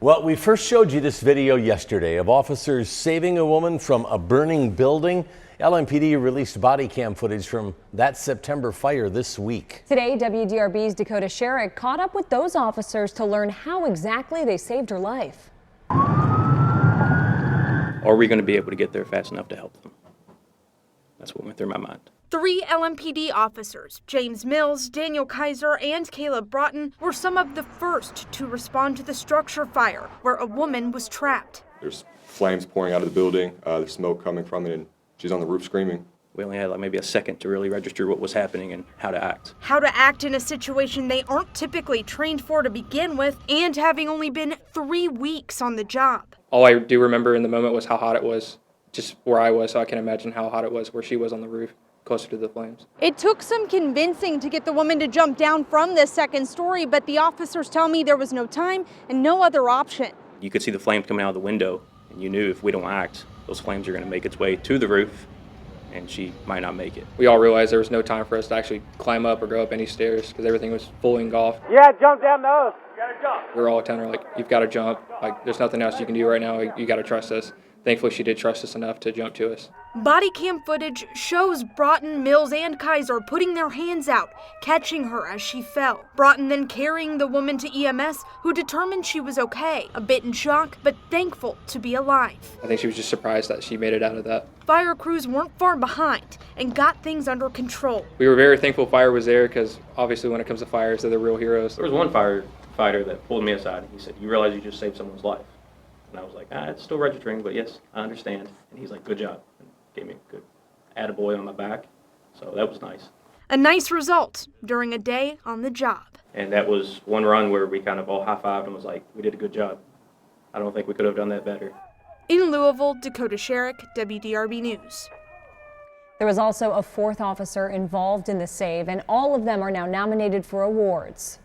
Well, we first showed you this video yesterday of officers saving a woman from a burning building. LMPD released body cam footage from that September fire this week. Today, WDRB's Dakota Sherrick caught up with those officers to learn how exactly they saved her life. Are we going to be able to get there fast enough to help them? That's what went through my mind. 3 LMPD officers, James Mills, Daniel Kaiser, and Caleb Broughton, were some of the first to respond to the structure fire where a woman was trapped. There's flames pouring out of the building, there's smoke coming from it, and she's on the roof screaming. We only had like maybe a second to really register what was happening and how to act. How to act in a situation they aren't typically trained for to begin with, and having only been 3 weeks on the job. All I do remember in the moment was how hot it was, just where I was, so I can imagine how hot it was where she was on the roof, closer to the flames. It took some convincing to get the woman to jump down from the second story, but the officers tell me there was no time and no other option. You could see the flames coming out of the window, and you knew if we don't act, those flames are going to make its way to the roof, and she might not make it. We all realized there was no time for us to actually climb up or go up any stairs because everything was fully engulfed. Yeah, jump down those. You gotta jump. We were all telling her, like, you've got to jump. Like, there's nothing else you can do right now. You got to trust us. Thankfully, she did trust us enough to jump to us. Body cam footage shows Broughton, Mills, and Kaiser putting their hands out, catching her as she fell. Broughton then carrying the woman to EMS, who determined she was okay, a bit in shock, but thankful to be alive. I think she was just surprised that she made it out of that. Fire crews weren't far behind and got things under control. We were very thankful fire was there because obviously when it comes to fires, they're the real heroes. There was one firefighter that pulled me aside, and he said, "You realize you just saved someone's life?" And I was like, it's still registering, but yes, I understand. And he's like, "Good job." And gave me a good attaboy on my back. So that was nice. A nice result during a day on the job. And that was one run where we kind of all high-fived and was like, we did a good job. I don't think we could have done that better. In Louisville, Dakota Sherrick, WDRB News. There was also a 4th officer involved in the save, and all of them are now nominated for awards.